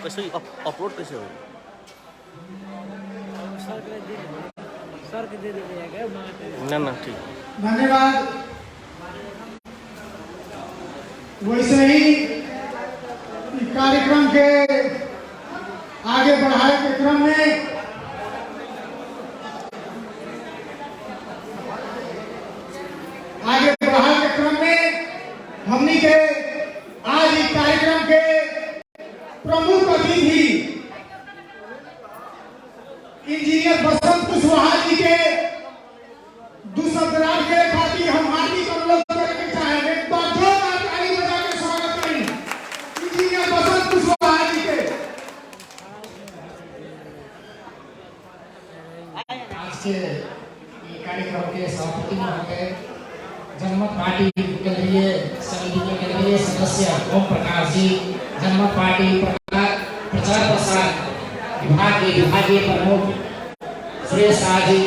कैसे अपलोड कैसे हो? सर के दे दीजिएगा। ना ठीक। धन्यवाद। वैसे ही कार्यक्रम के आगे बढ़ाने के क्रम में हमनी के आज इस कार्यक्रम के प्रमुख अतिथि इंजीनियर बसंत कुशवाहा जी के दूसराज के खातिर हम हार्दिक अनुरोध करके चाहेंगे। जोरदार ताली बजा के स्वागत करें इंजीनियर बसंत कुशवाहा जी के। आज के कार्यक्रम के सभापति महोदय जनमत पार्टी केंद्रीय समिति के केंद्रीय सदस्य ओम प्रकाश जी, जनमत पार्टी प्रचार प्रसार विभाग के विभागीय प्रमुख सुरेश शाह जी,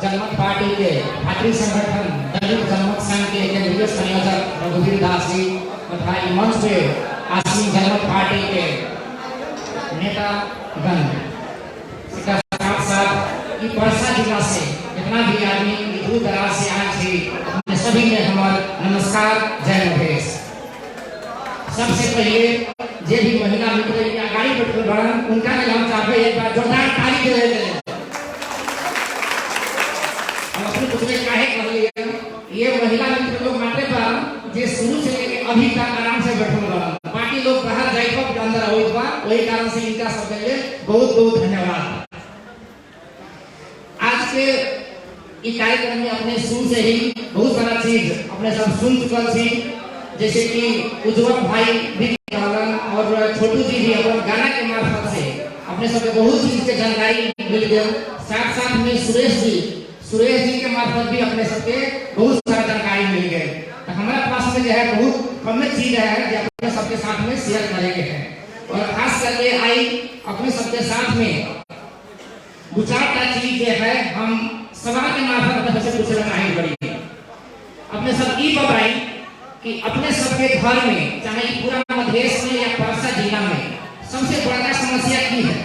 जनमत पार्टी के भातृ संगठन दलित जनमत संघ के केंद्रीय संयोजक रघुवीर दास जी तथा मंच पे आसीन जनमत पार्टी के नेता गण, साथ साथ परसा जिला से जितना भी आदमी दूर दराज से आए थे उन्हें सभी ने हमारा नमस्कार, जय महेश। सबसे पहले जे भी महिला मित्र आगाड़ी बैठल बड़न उनका हम चाहते एक बार जोरदार ताली दे दें। हम अपने दूसरे काहे कर लिए ये महिला मित्र लोग माटे पर जे शुरू से लेके अभी तक आराम से बैठल बड़न, बाकी लोग बाहर जाए वही कारण से इनका सबके लिए बहुत बहुत धन्यवाद। आज के इस कार्यक्रम में अपने शुरू से ही बहुत सारा चीज अपने सब सुन चुकल थी, जैसे कि उज्जवल भाई भी कहलन और छोटू जी भी अपने गाना के मार्फत से अपने सबके बहुत चीज के जानकारी मिल गई। साथ साथ में सुरेश जी के मार्फत भी अपने सबके बहुत सारा जानकारी मिल गए। तो हमारे पास में जो है बहुत कम चीज है जो अपने सबके साथ में शेयर करेंगे हैं। और खास करके आई अपने सबके साथ में दो चार चीज जो है हम सवाल के मार्फत अपने सबसे पूछना चाहेंगे बड़ी। अपने सब ई बताई कि अपने सबके घर में चाहे पूरा मधेश में या परसा जिला में सबसे बड़ा समस्या की है?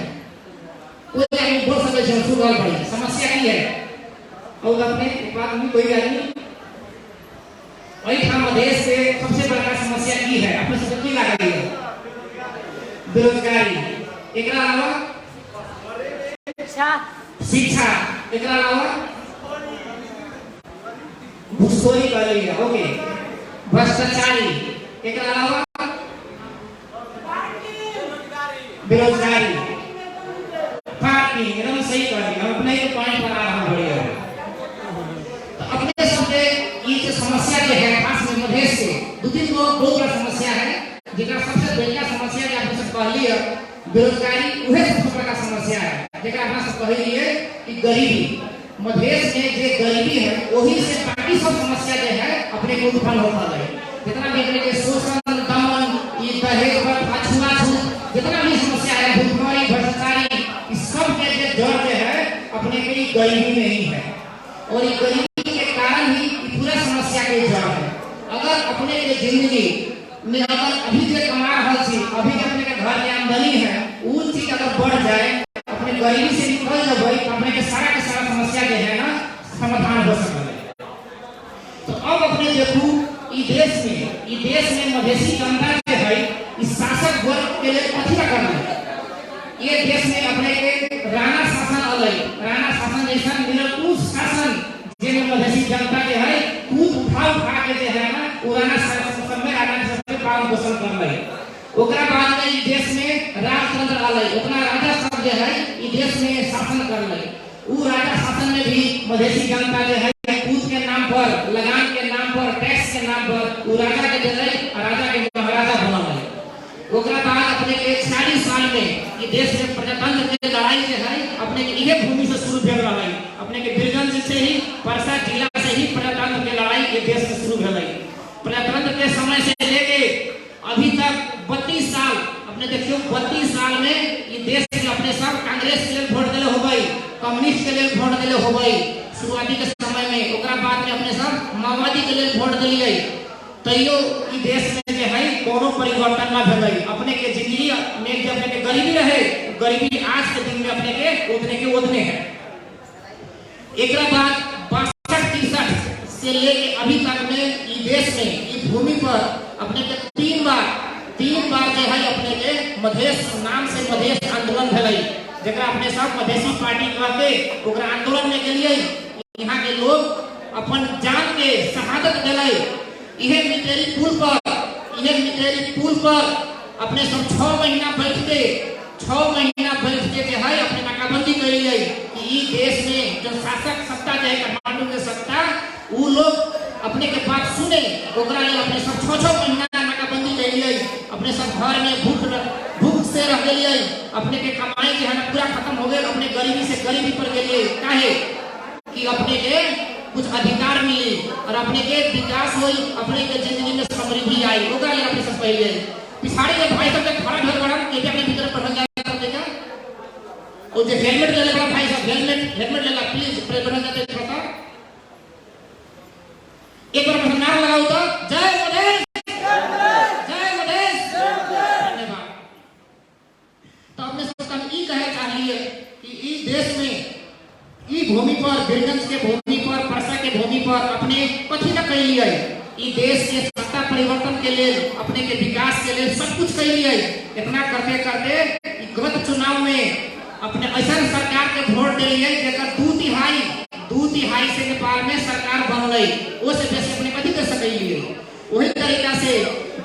कोई आदमी बोल सके जो सुनल बड़ी समस्या की है? और अपने बात में कोई आदमी वही था मधेश से सबसे बड़ा समस्या की है अपने सबको की लगा रही है? बेरोजगारी, एक अलावा शिक्षा, एक अलावा घुसखोरी कर रही है, ओके, भ्रष्टाचारी, एक अलावा बेरोजगारी, पार्टी, एकदम सही कर दिया। हम अपने एक पॉइंट पर आ रहा हूँ बढ़िया। तो अपने सबके ये जो समस्या जो है खास में मधेश से दो तीन बहुत बड़ा समस्या है, जिनका सबसे बड़ा समस्या जो आपने सब कह लिया बेरोजगारी, वह सबसे बड़ा समस्या है। जेकरा अपना सब कह लिए कि गरीबी, मधेश में जो गरीबी है वही से बाकी सब समस्या जो है अपने को उत्पन्न होता है। जितना भी अपने के शोषण, दमन, ये दहेज पर छुआछूत, जितना भी समस्या है, भूखमरी, भ्रष्टाचारी, इस सब के जड़ जो है अपने के गरीबी में ही है। और ये गरीबी के कारण ही पूरा समस्या के जड़ है। अगर अपने के जिंदगी में अगर अभी जो कमा रहा थी, अभी जो अपने के घर की आमदनी है, वो चीज अगर बढ़ जाए, अपने गरीबी से निकल जाए, तो अपने के सारा समस्या जो है ना समाधान हो सकता है। तो अब अपने देखो ई देश में मधेसी जनता जो है इस शासक वर्ग के लिए कथी करना है? ये देश में अपने के राणा शासन अलग, राणा शासन जैसा निरंकुश शासन जिसमें मधेसी जनता जो है कूद उठा के जो है ना वो राणा शासन में राणा सबसे पालन पोषण कर रहे। ओकरा बाद में इस देश में राजतंत्र अलग, उतना राजा सब जो है इस देश में शासन कर रहे। वो राजा शासन में भी मधेसी जनता जो है कूद के नाम पर, लगान के नाम पर, टैक्स के नाम पर वो राजा के जो है राजा के महाराजा बना है। ओकरा बाद अपने के 40 साल में ये देश में प्रजातंत्र की लड़ाई जो है अपने के इहे भूमि से शुरू भेल रहा है। अपने के बीरगंज से ही, परसा जिला से ही प्रजातंत्र की लड़ाई ये देश में शुरू भेल है। प्रजातंत्र के समय से लेके अभी तक 32 साल अपने देखियो 32 साल में ये देश में अपने सब कांग्रेस के लिए वोट दिले हो गई, कम्युनिस्ट के लिए वोट दिले हो गई शुरुआती के समय में। ओकरा बाद में अपने सब माओवादी के लिए वोट दिलिए, तैयो ई देश में जो है कोनो परिवर्तन ना भेलै। अपने के जिंदगी में जब अपने के गरीबी रहे, गरीबी आज के दिन में अपने के उतने है। एकरा बाद 62-63 से लेके अभी तक में ई देश में ई भूमि पर अपने के तीन बार जो है अपने के मधेश नाम से मधेश आंदोलन भेलै, जेकरा अपने सब मधेसी पार्टी कहते ओकरा आंदोलन में के लिए यहाँ के लोग अपन जान के शहादत दिले। इहे मिटेरी पुल पर अपने सब 6 महीना बैठ के जो है अपने नाकाबंदी कर लिए कि ई देश में जो शासक सत्ता जो है काठमांडू के सत्ता वो लोग अपने के बात सुने। ओकरा लिए अपने सब 6 महीना नाकाबंदी कर लिए। अपने सब घर में भूख से रह गए, अपने के कमाई जो है ना पूरा खत्म हो गए। अपने गरीबी से गरीबी पर गए काहे कि अपने के कुछ अधिकार मिले और अपने के विकास हुई, अपने के जिंदगी में समृद्धि आई। ओकरा लिए अपने सब पहले पिछाड़ी के भाई सब के खड़ा घर बड़ा के अपने भीतर पढ़ल जाए करते क्या और जो हेलमेट ले बड़ा भाई सब हेलमेट ले ला प्लीज पढ़ल जाते छोटा एक बार मैं नारा लगाओ तो जय मधेश, जय मधेश, धन्यवाद। तो अपने सब हम ई कहे चाहिए कि ई देश में ई भूमि पर, बीरगंज के भूमि पर, परसा के भूमि पर अपने कथी न कर लिए ई देश के सत्ता परिवर्तन के लिए, अपने के विकास के लिए सब कुछ कर लिए। इतना करते करते गत चुनाव में अपने ऐसा सरकार के वोट दे लिए जेकर 2/3 से नेपाल में सरकार बनलै। वो से बेसी अपने कथी कर सकलिए? वही तरीका से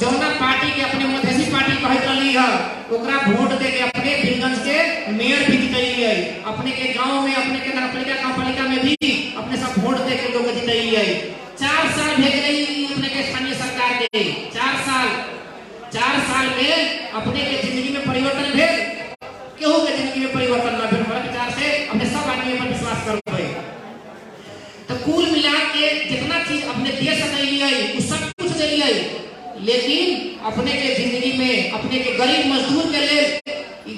जौना पार्टी के अपने मधेसी पार्टी कहत रही है ओकरा वोट दे के अपने बीरगंज के मेयर भी जितैलिए, अपने के गांव में अपने के नगरपालिका में भी अपने सब वोट दे के लोग जितैलिए। 4 साल भेज रही अपने के स्थानीय सरकार के, 4 साल में अपने के जिंदगी में परिवर्तन भेल, केहू के जिंदगी में परिवर्तन ना भेल। हमारा विचार से अपने सब आदमी पर विश्वास करबै। तो कुल मिला के जितना चीज अपने दे सकैलिए उ सब कुछ देलिए, लेकिन अपने के जिंदगी में अपने के गरीब मजदूर के लिए,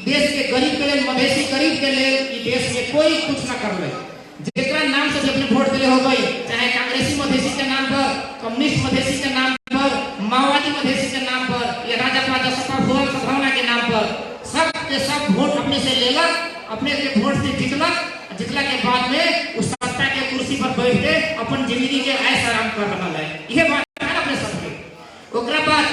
देश के गरीब के लिए, मधेसी गरीब के लिए देश में कोई कुछ ना करले। जेकरा नाम से अपने वोट दिले हो गई, चाहे कांग्रेसी मधेसी के नाम पर, कम्युनिस्ट मधेसी के नाम पर, माओवादी मधेसी के नाम पर, या राजपा जसपा भुवन सद्भावना के नाम पर, सब के सब वोट अपने से लेलक, अपने के वोट से जीतलक। जितला के बाद में उस सत्ता के कुर्सी पर बैठ के अपन जिंदगी के ऐश आराम कर रहा है। यह बात है अपने सबके। ओकरा बाद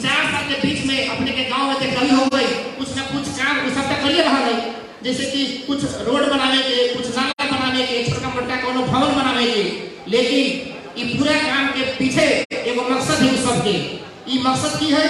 4 साल के बीच में अपने के गांव में देखली हो गई, कुछ ना कुछ काम सब तक करिए रहा है, जैसे कि कुछ रोड बनाने के, कुछ नाला बनाने के, छोटा मोटा कोनो भवन बनाने के। लेकिन ये पूरा काम के पीछे एगो मकसद है उस सबके। ये मकसद की है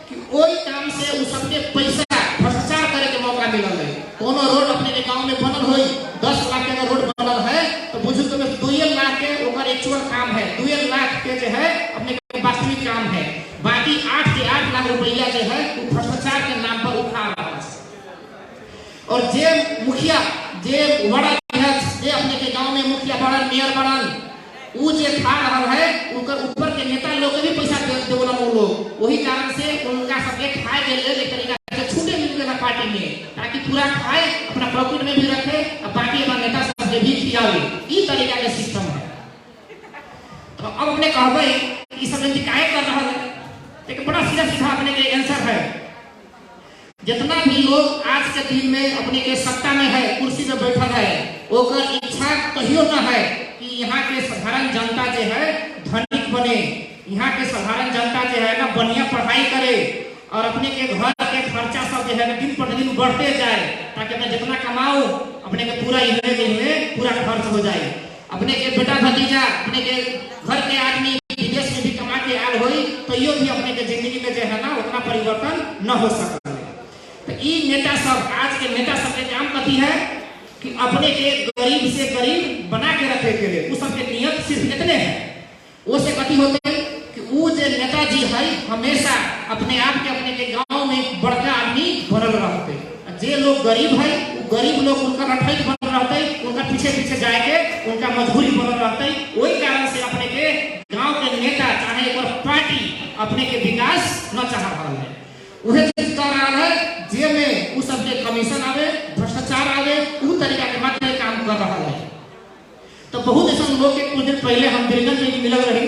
कि कोई काम से उस सबके पैसा भ्रष्टाचार करे के मौका मिलल है। कोनो रोड अपने के गांव में बनल होई, 10 लाख के रोड बनल है तो बुझू तो 2 लाख के ओकर एक्चुअल काम है, 2 लाख के जो है अपने के वास्तविक काम है। बाकी 8 से 8 लाख रुपया जो है वो भ्रष्टाचार के नाम पर उठा रहा है। और जे मुखिया, जे बड़ा अध्यक्ष, जे अपने के गांव में मुखिया बड़ा मेयर बनल, वो जे खा रहा है उनकर ऊपर के नेता लोग भी पैसा देवला लोग। वही कारण से उनका सबके खाए के लिए एक तरीका से छूटे मिल गया पार्टी में, ताकि पूरा खाए अपना पॉकेट में भी रखे और बाकी अपना नेता सबके भी खिलावे। ई तरीका के सिस्टम है। तो अब अपने कहबै ई सब जल्दी काहे कर रहा है, एक बड़ा सीधा अपने के आंसर है। जितना भी लोग आज के दिन में अपने के सत्ता में है, कुर्सी पे बैठल है, ओकर इच्छा कहियो न है कि यहाँ के साधारण जनता जो है धनिक बने, यहाँ के साधारण जनता जो है ना बढ़िया पढ़ाई करे और अपने के घर के खर्चा सब जो है ना दिन प्रतिदिन बढ़ते जाए, ताकि अपने जितना कमाओ अपने के पूरा इन्हें पूरा खर्च हो जाए। अपने के बेटा भतीजा, अपने के घर के आदमी विदेश में भी कमा के आल होई तो यो भी अपने के जिंदगी में जो है ना उतना परिवर्तन न हो सकता। तो ये नेता सब, आज के नेता सब के काम कथी है कि अपने के गरीब से गरीब बना के रखे के लिए, उस सबके नियत सिर्फ इतने हैं। वो से कथी होते है कि वो जो नेताजी है हमेशा अपने आप के अपने के गांव में बड़का आदमी बनल रहते। जे लोग गरीब है वो गरीब लोग उनका रठैत बनल रहते, उनका पीछे पीछे जाके उनका मजबूरी बनल रहते। वही कारण से अपने के गांव के नेता चाहे एक पार्टी अपने के विकास न चाह रहा है। उहे चीज कर रहा है जे में उस सब के कमीशन आवे, भ्रष्टाचार आवे, उ तरीका के मात्र काम कर रहा है। तो बहुत ऐसा लोग के कुछ दिन पहले हम बीरगंज में मिलल रही,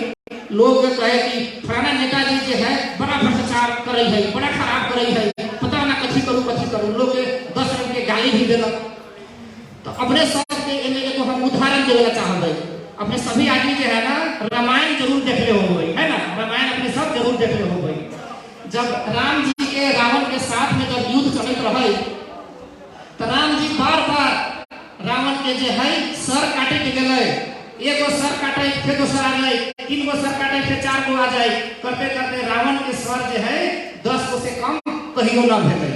लोग कहे कि फलाना नेताजी जो है बड़ा भ्रष्टाचार करे है, बड़ा खराब करे है, पता ना कथी करूं, लोग के 10 रंग के गाली भी देलक। तो अपने सब के एने को हम उदाहरण देना चाहबे। अपने सभी आदमी जो है ना रामायण जरूर देखले होबे, है ना, रामायण अपने सब जरूर देखले होबे। जब राम जी के रावण के साथ में जब युद्ध चलत रहे तो राम जी बार-बार रावण के जो है सर काटे के गए, एगो सर काटे फिर दूसरा आ जाए, 3 गो सर काटे फिर 4 गो आ जाए, करते करते रावण के सर जो है 10 गो से कम कहियो ना भेले।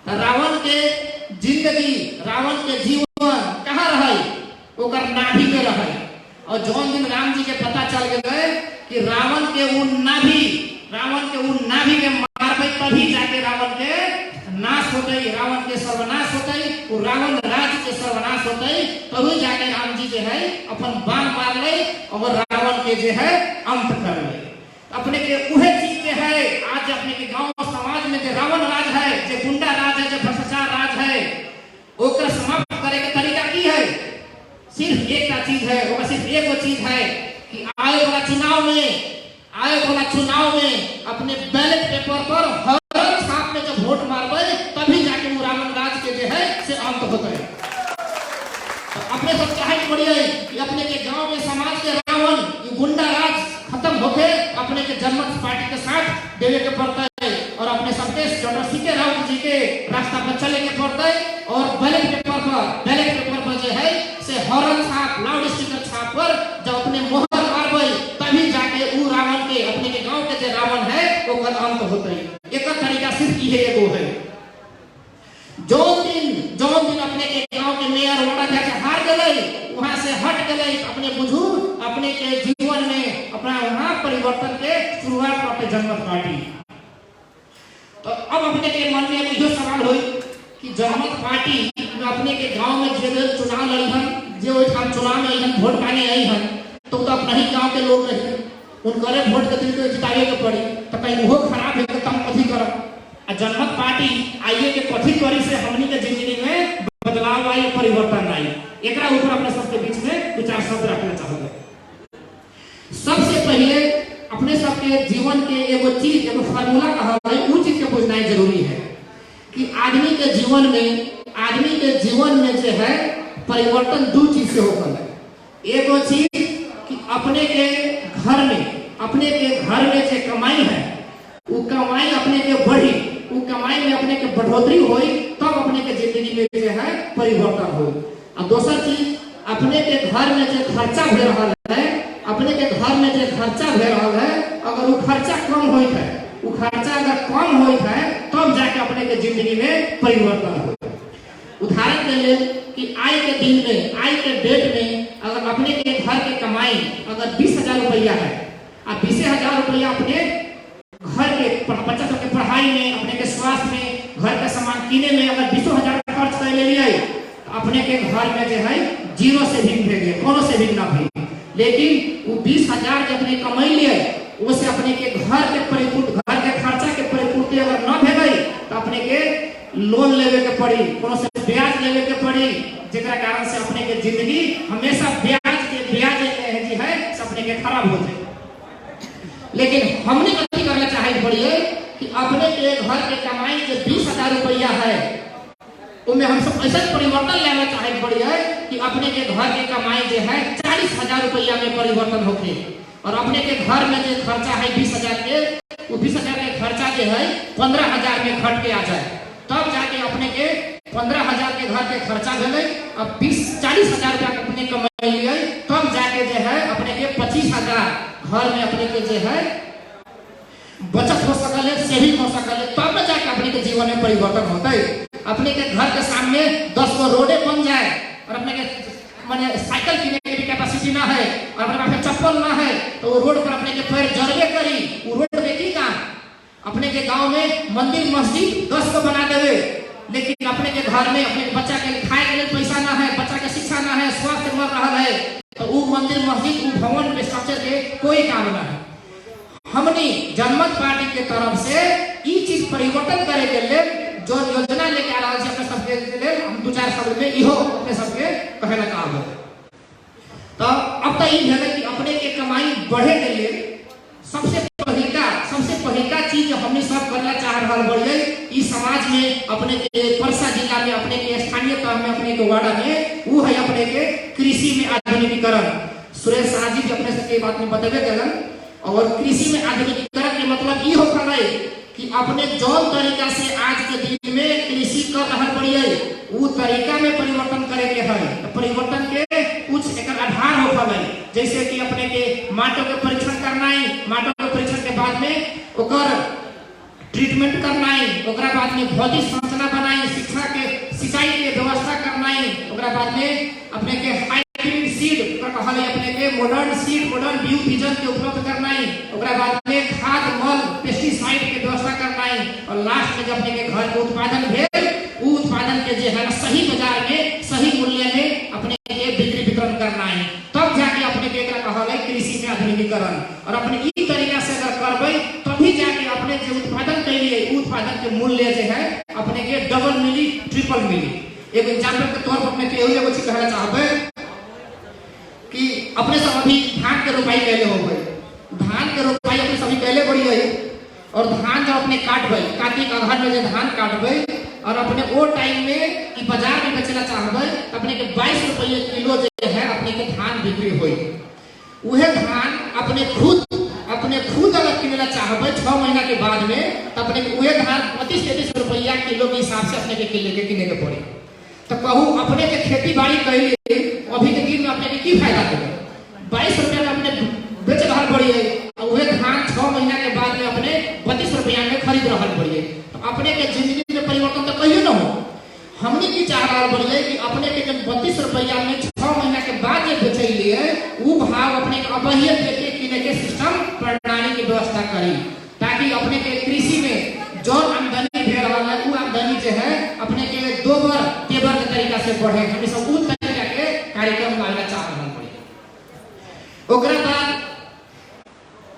तो रावण के जिंदगी, रावण के जीवन कहाँ रहे, ओकर नाभि में रहे। और जौन दिन राम जी के पता चल गए कि रावण के नाभि में मारबे तभी जाके रावण के नाश होते, रावण के सर्वनाश होते, वो रावण राज्य के सर्वनाश होते, तभी जाके राम जी जो है अपन बाण मार ले और रावण के जो है अंत कर ले। अपने के उहे चीज के है आज अपने के गांव समाज में जो रावण राज है, जो गुंडा राज है, जो भ्रष्टाचार राज है, ओकर समाप्त करे के तरीका की है, सिर्फ एक चीज है, वो सिर्फ एगो चीज है कि आए वाला चुनाव में अपने बैलेट पेपर पर हर छाप में जब वोट मारबे तभी जाके वो रावण राज के जो है से अंत होता है। तो अपने सब चाहे पड़िए कि अपने के गांव में समाज के रावण गुंडा राज खत्म होके अपने के जनमत पार्टी के साथ देवे के पड़ता है और अपने सबके डॉक्टर सीके राउत जी के रास्ता पर चले के पड़ता है। और बैलेट पेपर पर जो है से हॉर्न छाप, लाउड स्पीकर छाप पर जब अपने मोहर मारबे तभी जाके वो रावण के अपने के गांव के जो रावण है वो अंत होता है। एक तरीका सिर्फ ये एगो है। जो दिन अपने के गांव के मेयर वार्ड अध्यक्ष हार गए, वहां से हट गए, अपने बुजुर्ग अपने के जीवन में अपना वहां परिवर्तन के शुरुआत करते जनमत पार्टी। तो अब अपने के मन में यह सवाल हो कि जनमत पार्टी अपने के गांव में जे चुनाव लड़ी हन, जो हम चुनाव में आई वोट मांगे आई हन, तो अपना ही गांव के लोग रहे, उनकरे वोट के दिल जितावे के पड़ी, तो कहीं वो खराब है तो हम कथी करब। जनमत पार्टी आइए के कथी करी से हमनी के जिंदगी में बदलाव आई, परिवर्तन आई। एकरा ऊपर अपने सबके बीच में कुछ शब्द रखना चाहूंगा। सबसे पहले अपने सबके जीवन के एगो चीज, एगो फार्मूला कहा है, वो चीज के बुझना जरूरी है कि आदमी के जीवन में जो है परिवर्तन दो चीज से होता है। एगो चीज कि अपने के घर में जो कमाई है, वो कमाई अपने के बढ़ी, वो कमाई में अपने के बढ़ोतरी होई, तब अपने के जिंदगी में जो है परिवर्तन हो। और दूसरा चीज अपने के घर में जो खर्चा हो रहा है, अपने के घर में जो खर्चा हो रहा है, अगर वो खर्चा कम होता है, वो खर्चा अगर कम होता है, तब जाके अपने के जिंदगी में परिवर्तन हो। उदाहरण के लिए कि आज के दिन में, आज के डेट में अगर अपने के घर के कमाई अगर 20,000 रुपया है, और 20,000 रुपया अपने घर के बच्चा सबके पढ़ाई में, अपने के स्वास्थ्य में, घर का सामान किने में अगर 20,000 खर्च कर लिए, तो अपने के घर में जो है जीरो से भी भेजे, कोनो से भी ना भेजे। लेकिन वो 20,000 जो अपने कमाई लिए, उससे अपने के घर के खर्चा के परिपूर्ति अगर न भेगे, तो अपने के लोन लेवे के पड़ी, कोनो से ब्याज लेवे के पड़ी, जेकरा कारण से अपने के जिंदगी हमेशा ब्याज है अपने के खराब हो जाए। लेकिन हमने कथी करना चाहे पड़िए कि अपने के घर के कमाई जो 20,000 रुपया है, उनमें हम सब ऐसा परिवर्तन लाना चाहे पड़िए कि अपने के घर के कमाई जो है 40,000 रुपया में परिवर्तन होके, और अपने के घर में जो खर्चा है 20,000 के, वो 20,000 के खर्चा जो है 15,000 में घट के आ जाए, तब जाके अपने के 15,000 के घर के खर्चा भेले, अब 40,000 रुपया अपने कमाई लिए, तब जाके जो है अपने के 25,000 घर में अपने के जो है बचत हो सकल है, सेविंग हो सकल है, तब जाके अपने के जीवन में परिवर्तन होता है। अपने के घर के सामने 10 गो रोडे बन जाए, और अपने के माने साइकिल किने के भी कैपेसिटी ना है, और अपने पास चप्पल ना है, तो वो रोड पर अपने के पैर जरबे करी, वो रोड पे की काम अपने के गांव में मंदिर मस्जिद 10 को बना देवे, लेकिन अपने के घर में अपने बच्चा के खाए के लिए पैसा ना है, बच्चा के शिक्षा ना है, स्वास्थ्य मर रहा है, तो वो मंदिर मस्जिद, वो भवन में स्ट्रक्चर के कोई काम ना है। हमने जनमत पार्टी के तरफ से ये चीज परिवर्तन करे के लिए जो योजना लेके आ रहा है, अपने सबके लिए हम 2-4 शब्द में इहो अपने सबके कहना चाहब। तो अब तो ये है कि अपने के कमाई बढ़े के लिए सबसे पहिलका चीज हमने सब करना चाह रहा बढ़िए, इस समाज में अपने के परसा जिला में, अपने के स्थानीय तह में, अपने के वार्ड में, वो है अपने के कृषि में आधुनिकीकरण। सुरेश शाह जी अपने सबके बात में बतेबे कलन, और कृषि में आधुनिकीकरण के मतलब ये होता है कि अपने जौन तरीका से आज के दिन में कृषि कर रहा पड़िए, वो तरीका में परिवर्तन करे के है। तो परिवर्तन के कुछ एक आधार होता है, जैसे कि अपने के माटो के परीक्षण करना है, माटो के परीक्षण के बाद में ओकर ट्रीटमेंट करना है, ओकरा बाद में भौतिक संरचना बनाई, शिक्षा के सिंचाई के व्यवस्था करना है, ओकरा बाद में अपने के हाइब्रिड सीड का कहल है, अपने के मॉडर्न सीड, मॉडर्न बीज बीजन के उपलब्ध करना है, ओकरा बाद में खाद मल पेस्टिसाइड के व्यवस्था करना है, और लास्ट में जब अपने के घर के उत्पादन भेल, वो उत्पादन के जो है सही बाजार में सही मूल्य में अपने के बिक्री वितरण करना है, तब जाके अपने के कहल है कृषि में आधुनिकीकरण। और अपने ई तरीका से अगर करबे तभी जाके अपने जो उत्पादन कैलिए, उत्पादन के मूल्य जो है अपने के डबल मिली, ट्रिपल मिली। एक एग्जांपल के तौर पर अपने केहू एगो चीज कहना चाहबे कि अपने सब अभी धान के रोपाई कैले हो गए, धान के रोपाई अपने सभी कैले बड़ी है, और धान जब अपने काटबे कार्तिक अगहन में जो धान काटबे, और अपने वो टाइम में कि बाजार में बेचना चाहबे, अपने के 22 रुपये किलो जो है अपने के धान बिक्री होई। वह धान अपने खुद अगर किनना चाहबे 6 महीना के बाद में, तो अपने वह धान 32-33 रुपया किलो के हिसाब से अपने के किने के पड़े। तो कहूँ अपने के खेती बाड़ी कैले अभी के दिन में अपने के की फायदा देगा? 22 रुपया में अपने बेच रहा पड़िए, और वह धान 6 महीना के बाद में अपने 32 रुपया में खरीद रहा पड़िए। तो अपने के जिंदगी में परिवर्तन तो कहियो ना हो। हमने की चाह रहा बढ़िए कि अपने के जब 32 रुपया में 6 महीना के बाद जो बेचे लिए वो भाव अपने के अबहिए देके किने के सिस्टम प्रणाली की व्यवस्था करी, ताकि अपने के कृषि में जो आमदनी भेड़ रहा है वो आमदनी जो है अपने के दोबर तेबर के तरीका से बढ़े। हम सब उस तरीका के कार्यक्रम लाना चाह रहा पड़े। ओकरा बाद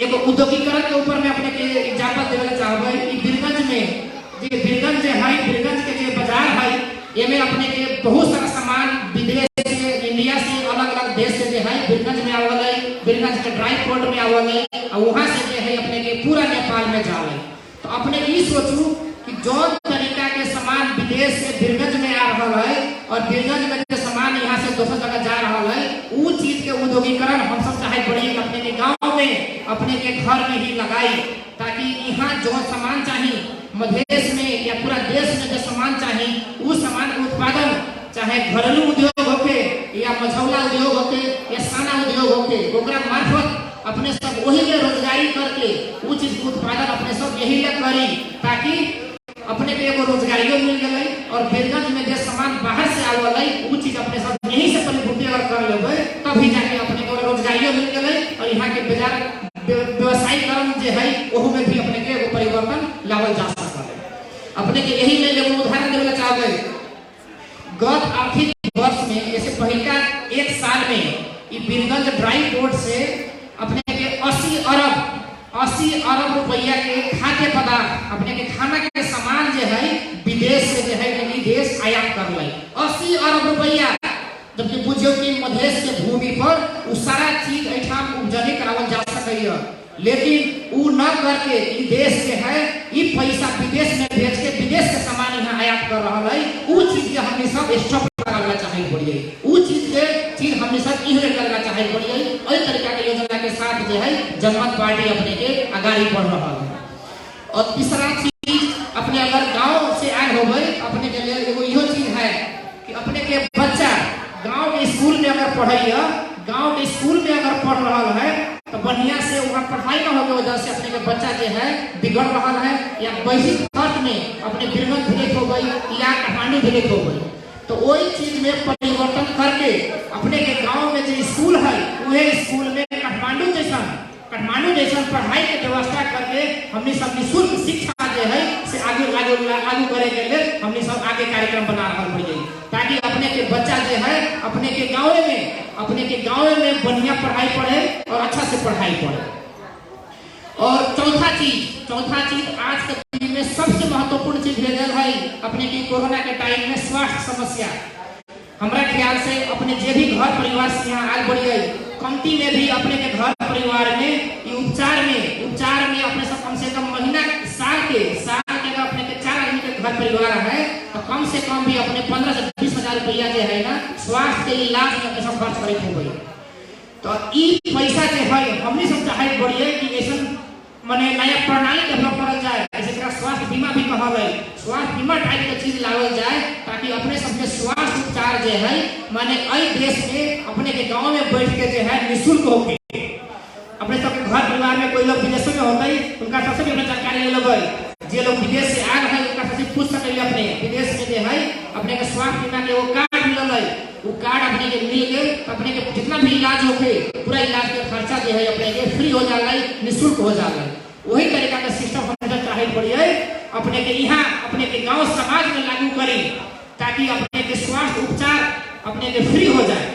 एक उद्योगीकरण के ऊपर में अपने के एग्जांपल देवे चाहबे कि बीरगंज में जे बीरगंज जे है, बीरगंज के जे बाजार है, एमे अपने के बहुत सारा सामान विदेश से, इंडिया से, अलग अलग देश से जो है बीरगंज में आवल है, बीरगंज के ड्राई पोर्ट में आवल है और वहां से जो है अपने के पूरा नेपाल में जावे। तो अपने ये सोचू कि जो तरीका के सामान विदेश से बीरगंज में आ रहा है और बीरगंज में जो सामान यहाँ से दूसरी जगह जा रहा है, वो चीज के उद्योगीकरण हम सब चाहे बढ़िए अपने के गाँव में, अपने के घर में ही लगाई, ताकि यहाँ जो सामान चाहिए मधेश में या पूरा देश में जो सामान चाहिए उस सामान के उत्पादन चाहे घरेलू उद्योग होके या मझौला उद्योग होके या साना उद्योग होके ओकरा मार्फत अपने सब वही में रोजगारी करके वो चीज के उत्पादन अपने सब यही ले करी, ताकि अपने के एगो रोजगारियों मिल गई और बीरगंज में जो सामान बाहर से आवल है वो चीज अपने सब यही से परिपूर्ति अगर कर लेबे तभी जाके अपने को रोजगारियों मिल गई और यहाँ के बाजार व्यवसायीकरण जो है ओहू में भी अपने के एगो परिवर्तन लावल जा सकता है। अपने के यही ले एगो उदाहरण देवे चाहबे। गत आर्थिक वर्ष में जैसे पहिलका एक साल में ई बीरगंज ड्राई पोर्ट से अपने के 80 अरब रुपया के खाद्य पदार्थ अपने के खाना के सामान जो है विदेश से जो है देश आयात कर लै 80 अरब रुपया, जबकि बुझियो कि मधेश के भूमि पर वो सारा चीज एठाम उपजने करावल जा सकैया, लेकिन वो न करके ई देश के है ई पैसा विदेश में भेज के विदेश के सामान यहाँ आयात कर रहा है। वो चीज के हमने सब स्टॉप लगाना चाहे पड़िए, वो चीज हमने सब इहे करना चाहे पड़िए। और तरीका के योजना के साथ जो है जनमत पार्टी अपने के आगाड़ी बढ़ रहा है। और तीसरा चीज अपने अगर गांव से आए हो गए अपने के लिए एगो इहो चीज है कि अपने के बच्चा गांव के स्कूल में अगर पढ़ैया, गांव के स्कूल में अगर पढ़ रहा है तो बढ़िया से वहाँ पढ़ाई न होने वजह से अपने के बच्चा जो है बिगड़ रहा है या बेसिक खर्च में अपने बीरगंज भिलेज हो गई या काठमांडू भिलेज हो गई। तो वही चीज में परिवर्तन करके अपने के गांव में जो स्कूल है वही स्कूल में काठमांडू जैसा पढ़ाई के व्यवस्था करके हमने सब निःशुल्क शिक्षा जो है से आगे करे के लिए हमने सब आगे कार्यक्रम बना रहा है, ताकि अपने के बच्चा जो है अपने के गाँव में बढ़िया पढ़ाई पढ़े और अच्छा से पढ़ाई पढ़े। और चौथा चीज आज के दिन में सबसे महत्वपूर्ण चीज भेजल है अपने की कोरोना के टाइम में स्वास्थ्य समस्या। हमारा ख्याल से अपने जे भी घर परिवार से यहाँ आल बढ़िए कमती में भी अपने के घर परिवार में उपचार में अपने सब कम से कम महीना साल के अपने के 4 आदमी के घर परिवार है तो कम से कम भी अपने 15 से 20 हजार रुपया जो है ना स्वास्थ्य के इलाज में अपने सब खर्च करे हो गई। तो ई पैसा जो है हमने सब चाहे बढ़िए कि ऐसा माने नया प्रणाली डेवलप करल जाए, जैसे स्वास्थ्य बीमा भी कहल है, स्वास्थ्य बीमा टाइप के चीज लावल जाए ताकि अपने सबके स्वास्थ्य उपचार जो है माने अई देश में अपने के गांव में बैठ के जो है निःशुल्क होके अपने सबके घर परिवार में कोई लोग विदेशों में होता ही उनका सबसे भी जानकारी ले लोगे, जे लोग विदेश से आ रहे हैं उनका सबसे पूछ सके अपने विदेश में जो है अपने के स्वास्थ्य बीमा के वो कार्ड मिलल है, वो कार्ड अपने के मिल गए अपने के जितना भी इलाज होके पूरा इलाज के खर्चा जो है अपने के फ्री हो जाएगा, निःशुल्क हो जाएगा। वही तरीका का सिस्टम हम चाहे पड़िए अपने के यहाँ अपने के गांव समाज में लागू करी ताकि अपने के स्वास्थ्य उपचार अपने के फ्री हो जाए।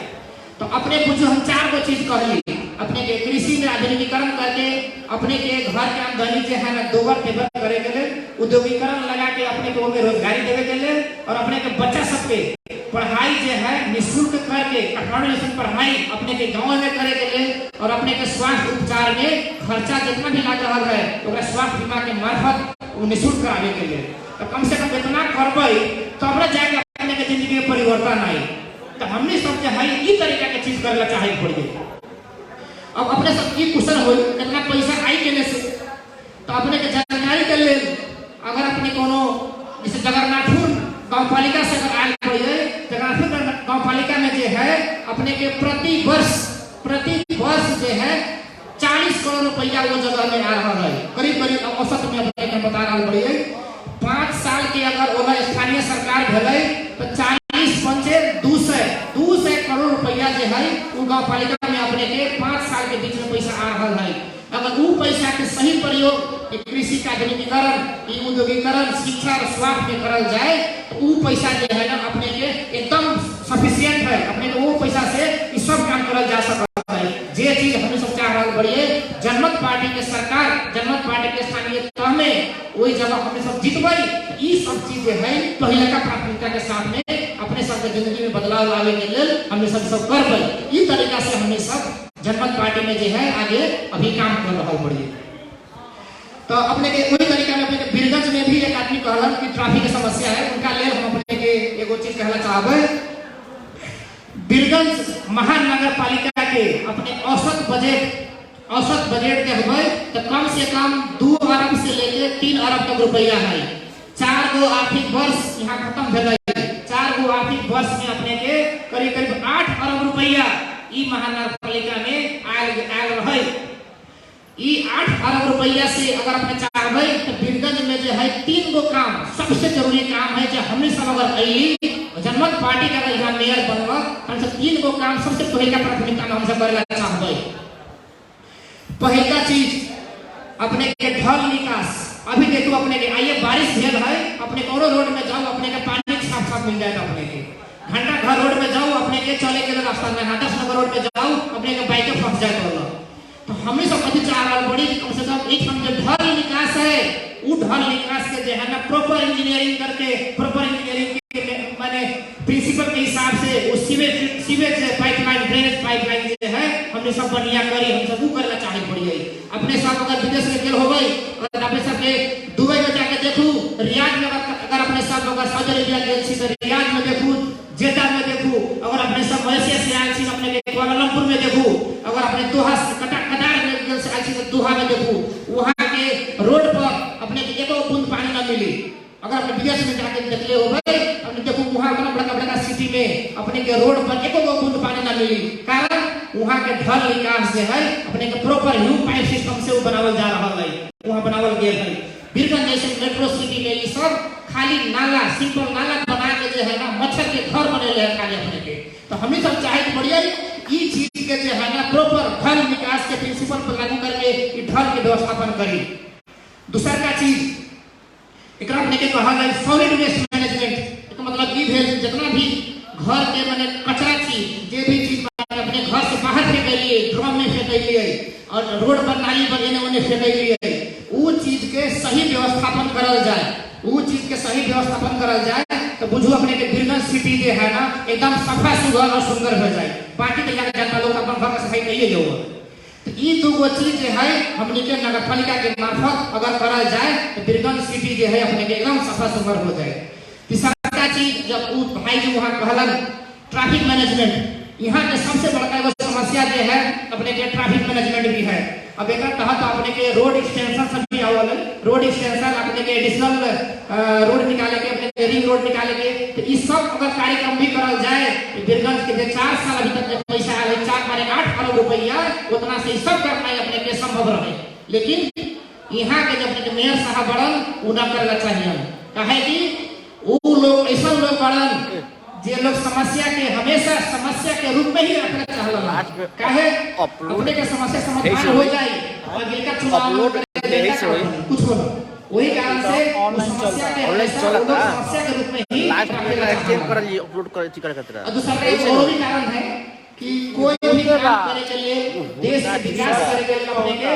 तो अपने कुछ हम 4 गो चीज कहली अपने के कृषि में आधुनिकीकरण करके अपने के घर के आमदनी जो है ना दोबर तेबर करे के लिए उद्योगीकरण लगा के अपने को रोजगारी देवे के लिए और अपने के बच्चा सबके पढ़ाई जो है निःशुल्क करके काठमांडू जैसे पढ़ाई अपने के गाँव में करे के लिए और अपने के स्वास्थ्य उपचार में खर्चा जितना भी लग रहा है तो स्वास्थ्य बीमा के मार्फत निःशुल्क कराने के लिए तो कम से कम इतना करबे तब जाके अपने के जिंदगी में परिवर्तन आई। तो हमने सब जो है ई तरीका के चीज करना चाहे पड़िए। अब अपने सब की क्वेश्चन हो कितना पैसा आई केने से तो अपने के जानकारी के लिए अगर अपने कोनो जैसे जगन्नाथपुर गाँव पालिका से अगर आए पड़िए जगन्नाथपुर गाँव पालिका में जो है अपने के प्रति वर्ष जो है 40 करोड़ रुपया वो जगह में आ रहा है, करीब औसत में अपने के बता रहा पड़िए 5 सरकार भेलै तो 40 पंचे 200 करोड़ रुपया जे है वो गांव पालिका में अपने के 5 साल के बीच में पैसा आ रहा है। अगर वो पैसा के सही प्रयोग कृषि का आधुनिकीकरण, उद्योगीकरण, शिक्षा और स्वास्थ्य में करल जाए तो वो पैसा जो है ना अपने के एकदम सफिशिएंट है। अपने को वो पैसा से ये सब काम करल जा सकता है। जे चीज हम सब चाह रहा बढ़िए जनमत पार्टी के सरकार, जनमत पार्टी के स्थानीय तह में वही जगह हम सब जीतबै। ये सब चीज है पहले का प्राथमिकता के साथ में अपने सबके जिंदगी में बदलाव लावे के लिए हमने सब करबै। ई तरीका से हमने सब जनमत पार्टी में जो है आगे अभी काम कर रहा बढ़िए। तो अपने के वही तरीका में अपने के बीरगंज में भी एक आदमी कहलन कि ट्रैफिक की समस्या है, उनका ले हम अपने के एगो चीज कहना चाहबे। बीरगंज महानगर पालिका के अपने औसत बजट देखबै तो कम से कम 2 अरब से लेके 3 अरब तक रुपया है। 4 गो आर्थिक वर्ष यहाँ खत्म भेलै। 4 गो आर्थिक वर्ष में अपने के करीब 8 अरब रुपया ई महानगर पालिका में आयल रहे। ई 8 अरब रुपया से अगर अपने चाहबै तो बीरगंज में जो है 3 गो काम सबसे जरूरी काम है जो हमने सब अगर अली जनमत पार्टी का यहाँ मेयर बनवा हम सब 3 गो काम सबसे पहले प्राथमिकता में हम सब करेला चाहबै। पहला चीज अपने के ढल निकास। अभी देखो अपने के आइए बारिश भेल है, अपने कोनो रोड में जाओ अपने के पानी साफ मिल जाएगा। अपने के घंटा घर रोड में जाओ अपने के चले के रास्ता में 10 नंबर रोड में जाओ अपने के बाइक फंस जाए तो हमें सब कभी चाह रहा बड़ी कम से कम एक हम जो ढल निकास है वो ढल निकास के जो है ना प्रॉपर इंजीनियरिंग करके प्रॉपर इंजीनियरिंग के माने प्रिंसिपल के हिसाब से वो सीवेज पाइपलाइन ड्रेनेज पाइपलाइन जो है हमने सब बढ़िया करी। हम सब वो करना चाहे बढ़िया। अपने सब अगर विदेश में गेल होबै और अपने सब के दुबई में जाके देखू, रियाद में अगर अपने सब अगर सऊदी अरेबिया गेल छी तो रियाद में देखू, जेदा में देखू, अगर अपने सब मलेशिया से आए छी अपने के कुआलालंपुर में देखू, अगर अपने दोहा कतार में गेल से आए छी तो दोहा में देखू, वहां के रोड पर अपने के एको बूंद पानी ना मिली। अगर अपने विदेश में जाके देखले होबै अपने देखू वहां बड़ा सिटी में अपने के रोड पर एको बूंद पानी ना मिली। कारण वहां के ढल निकास जो है अपने के प्रॉपर ह्यू पाइप सिस्टम से बनावल जा रहा है, वहां बनावल गेल है। बीरगंज जैसे मेट्रो सिटी में ये सब खाली नाला सिंपल नाला बना के जो है ना मच्छर के घर बने हैं खाली अपने के। तो हमें सब चाहे बढ़िया ये चीज के जो है ना प्रॉपर ढल निकास के प्रिंसिपल पर लागू करके ये ढल के व्यवस्थापन करी। दूसरा का चीज एक अपने के कहा गया सॉलिड वेस्ट मैनेजमेंट। मतलब ये भेल जितना भी घर के माने कचरा चीज जे भी चीज अपने घर से बाहर फेंकलिए, ड्रम में फेंकलिए और रोड पर नाली पर एने ओने फेंकलिए, वो चीज के सही व्यवस्थापन करल जाए। वो चीज के सही व्यवस्थापन करल जाए तो बुझू अपने के बीरगंज सिटी जो है ना एकदम सफा सुघर और सुंदर हो जाए। बाकी तो यहाँ जनता लोग अपन घर का सफाई करिए जो तो ये 2 चीज जो है हमने के नगर पालिका के मार्फत अगर करल जाए तो बीरगंज सिटी जो है अपने के एकदम सफा सुंदर हो जाए। तीसरा चीज जब वो भाई जो वहाँ कहलन ट्रैफिक मैनेजमेंट, यहाँ के सबसे बड़का समस्या जो है अपने के ट्रैफिक मैनेजमेंट भी है। अब एक तहत अपने के रोड एक्सटेंशन सब भी आवल है, रोड एक्सटेंशन अपने के एडिशनल रोड निकाले के अपने के रिंग रोड निकाले के तो ये सब अगर कार्यक्रम भी करल जाए तो बीरगंज के 4 साल अभी तक पैसा आए 8 अरब रुपया उतना से सब करना अपने के संभव रहे। लेकिन यहाँ के जब अपने मेयर साहब बढ़न वो न करना चाहिए। कहे कि वो लोग ऐसा लोग बढ़न जे लोग समस्या के हमेशा समस्या के रूप में ही रखना चाहला। काहे अपने के समस्या समाधान हो जाए और अगला चुनाव कुछ बोलो वही कारण से समस्या के समस्या के रूप में ही अपलोड कर खतरा। और दूसरा और भी कारण है कि कोई भी काम करे के लिए देश के विकास करे के लिए अपने के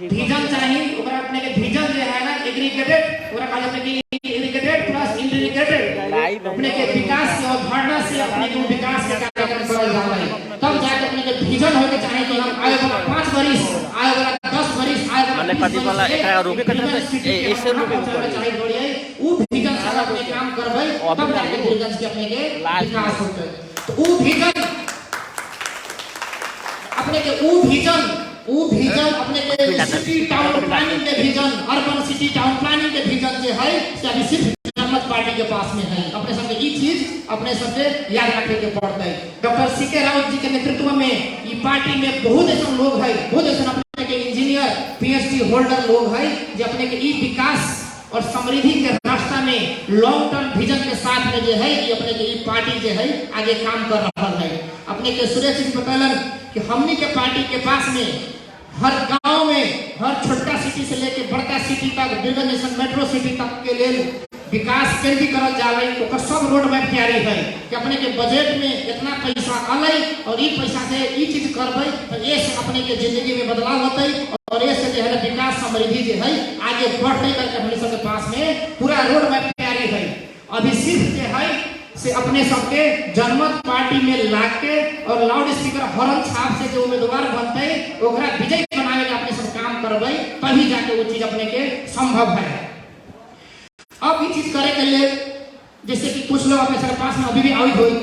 विजन चाहिए। ओकरा अपने के विजन जो है ना एग्रीगेटेड ओकरा कहा जाता है कि एग्रीगेटेड प्लस इंटीग्रेटेड अपने के विकास की अवधारणा से अपने के विकास का कार्यक्रम करल जाता है। तब जाके अपने के विजन होके चाहे कि हम आए वाला 5 वर्ष आए वाला 10 वर्ष आए वाला पार्टी वाला एकरा रोके करता है ऐसे रोके चाहे बढ़िया वो विजन से अपने काम करबै तब जाके बीरगंज के अपने के विकास होतै। तो वो विजन अपने के वो विजन अपने के सिटी टाउन प्लानिंग के vision urban city town planning के विजन जो है से अभी सिर्फ जनमत पार्टी के पास में है। अपने सबके ये चीज अपने सबके याद रखे के पड़ता है। डॉक्टर सीके राउत जी के नेतृत्व में ये पार्टी में बहुत ऐसे लोग है, बहुत ऐसे अपने के इंजीनियर पीएचडी होल्डर लोग है जो अपने के ई विकास और समृद्धि के रास्ता में लॉन्ग टर्म विजन के साथ में जो है कि अपने के पार्टी जो है आगे काम कर रहा है। अपने के सुरेश जी बतौलन कि हमनी के पार्टी के पास में हर गांव में हर छोटा सिटी से लेके बड़का सिटी तक बिरगंज जैसन मेट्रो सिटी तक के लिए विकास केंद्रीय करल जा रही तो सब रोड मैप तैयारी है कि अपने के बजट में इतना पैसा अलई और ई पैसा से ई चीज करबै तो ये से अपने के जिंदगी में बदलाव होतै और ये से जो है विकास समृद्धि जो है आगे बढ़ते करके अपने सबके पास में पूरा रोड मैप तैयारी है। अभी सिर्फ जो है से अपने सबके जनमत पार्टी में लाके और लाउड स्पीकर हॉर्न छाप से जो उम्मीदवार बनते ओकरा विजय बनावे के अपने सब काम करबै तभी जाके वो चीज अपने के संभव है। अब ये चीज करे के लिए जैसे कि कुछ लोग अपने सबके पास में अभी भी आवित हुई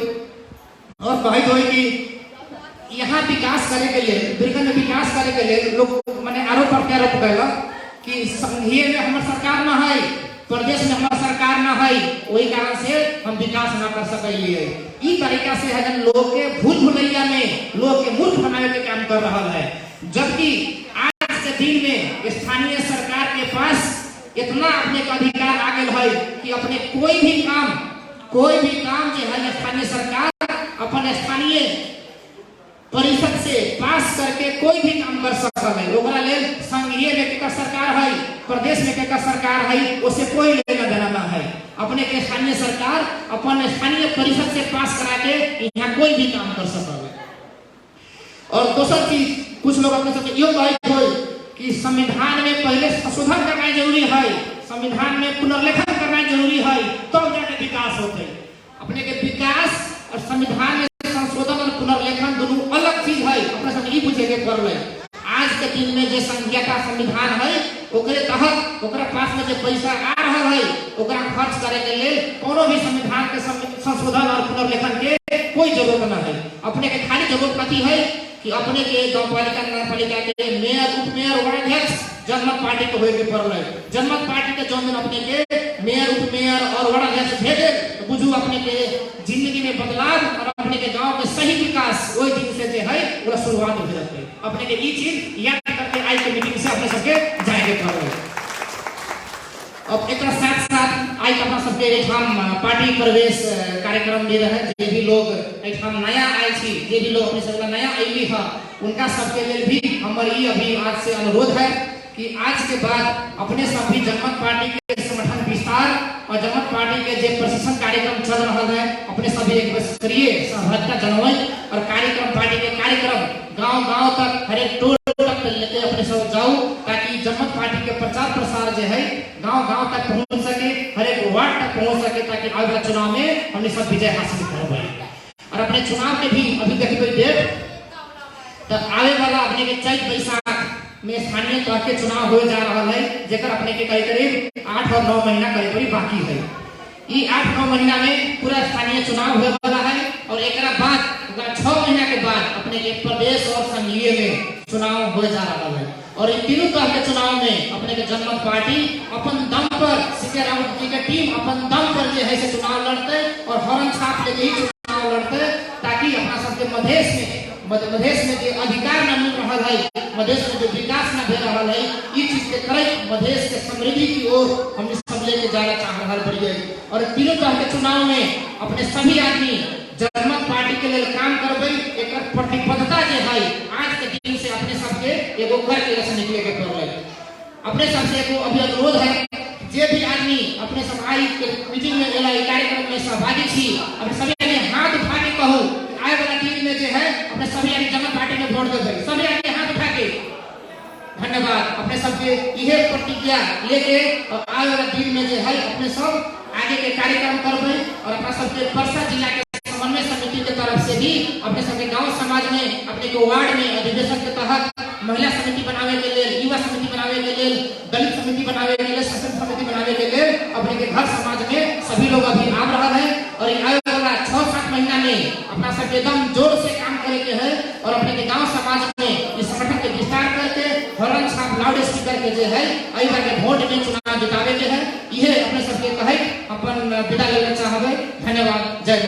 और कहित हुई कि यहाँ विकास करे के लिए बिरगंज में विकास करे के लिए लोग माने आरोप प्रत्यारोप कैला कि संघीय में हमार सरकार न है, प्रदेश में हमारा सरकार न है, वही कारण से हम विकास न कर सकलिए। ई तरीका से है लोग के भूल भुलैया में लोग के मूर्ख बनाने के काम कर रहा है। जबकि आज के दिन में स्थानीय सरकार के पास इतना अपने का अधिकार आ गया है कि अपने कोई भी काम जो है स्थानीय सरकार अपन स्थानीय परिषद से पास करके कोई भी काम कर सकता है। ओकरा लेल संघीय में केकर सरकार है, प्रदेश में केकर सरकार है, उससे कोई लेना देना ना है। अपने के स्थानीय सरकार अपन स्थानीय परिषद से पास करा के यहाँ कोई भी काम कर सकता है। और दूसरी चीज कुछ लोग अपने सबके यो कहे हो कि संविधान में पहले संशोधन करना जरूरी है, संविधान में पुनर्लेखन करना जरूरी है तब जाके विकास होते। अपने के विकास और संविधान में संशोधन और पुनर्लेखन दोनों अलग चीज है। अपने सब ई पूछे के पड़ रहे आज के दिन में जो संघीयता संविधान है ओकरे तहत ओकरा पास में जो पैसा आ रहा है ओकरा खर्च करे के लिए कोनो भी संविधान के संशोधन और पुनर्लेखन के कोई जरूरत न है। अपने के खाली जरूरत कथी है कि अपने के गाँव पालिका नगर पालिका के मेयर उप मेयर वार्डाध्यक्ष जनमत पार्टी के होए के पड़ रहे। जनमत पार्टी के जौन दिन अपने के मेयर उप मेयर और वार्डाध्यक्ष भेजे तो बुझू अपने के जिंदगी में बदलाव और अपने के गांव के सही विकास वही दिन से जो है वो शुरुआत हो जाती है। अपने के ये चीज याद करके आई के मीटिंग से अपने सबके जाएंगे कर रहे। अब एक साथ साथ आई अपना सबके हम पार्टी प्रवेश कार्यक्रम दे रहे हैं। जे भी लोग हम नया आए थी, जे भी लोग अपने सबका नया आईली है उनका सबके लिए भी हमारी अभी आज से अनुरोध है कि आज के बाद अपने सभी जनमत पार्टी के संगठन विस्तार और जनमत पार्टी के जो प्रशिक्षण कार्यक्रम चल रहा है अपने सभी एक स्तरीय सहभागिता जनवई और कार्यक्रम पार्टी के कार्यक्रम गांव-गांव तक हर एक टोल तक लेके अपने सब जाओ ताकि जनमत पार्टी के प्रचार प्रसार जो है गांव-गांव तक पहुंच सके, हर एक वार्ड तक पहुंच सके ताकि आगे वाला चुनाव में हमने सब विजय हासिल कर पाए। और अपने चुनाव के भी अभी देखिए डेट तो आने वाला अपने के चैत बैसाख में स्थानीय तौर के चुनाव हो जा रहा है जेकर अपने के करीब 8 और 9 महीना करीब बाकी है। ये 8-9 महीना में पूरा स्थानीय चुनाव हो वाला है और एक बाद 6 महीना के बाद अपने के प्रदेश और संघीय में चुनाव हो जा रहा है। और इन तीनों तरह के चुनाव में अपने के जनमत पार्टी अपन दम पर सीके राउत जी के टीम अपन दम पर जो है से चुनाव लड़ते और हॉर्न छाप लेके ही चुनाव लड़ते ताकि अपना सबके मधेश में जो अधिकार न मिल रहा है, मधेश में जो विकास न दे रहा है, ये चीज के करे मधेश के समृद्धि की ओर हम सब लेके जाना चाह रहा है। और तीनों तरह के चुनाव में अपने सभी आदमी जनमत पार्टी के लिए काम करबे एक प्रतिबद्धता जो है आज के दिन से अपने सबके एगो घर के रस निकले के पड़े। अपने सबसे एगो अभी अनुरोध है जे भी आदमी अपने सब आई के मीटिंग में एला कार्यक्रम में सहभागी छी अपने सभी ने हाथ उठा के कहो आए वाला दिन में जो है अपने सभी आदमी जनमत पार्टी में वोट देबे। सभी आदमी हाथ उठा के धन्यवाद। अपने सबके यह प्रतिज्ञा लेके और आए वाला दिन में जो है अपने सब आगे के कार्यक्रम करबे और अपना सबके परसा जिला के समन्वय समिति के तरफ से भी अपने सबके गांव समाज में अपने को वार्ड में अधिवेशन के तहत महिला समिति बनावे के लिए, युवा समिति बनावे के लिए, दलित समिति बनावे के लिए, शासन समिति बनावे के लिए अपने के घर समाज में सभी लोग अभी आ रहा है। और आने वाला 6-7 महीना में अपना सब एकदम जोर से काम करे के है और अपने के गांव समाज में इस संगठन के विस्तार करके हॉर्न छाप लाउड स्पीकर के जो है आई बार के वोट में चुनाव जितावे के है। यह अपने सबके कहे अपन विदा लेना चाहबे। धन्यवाद। जय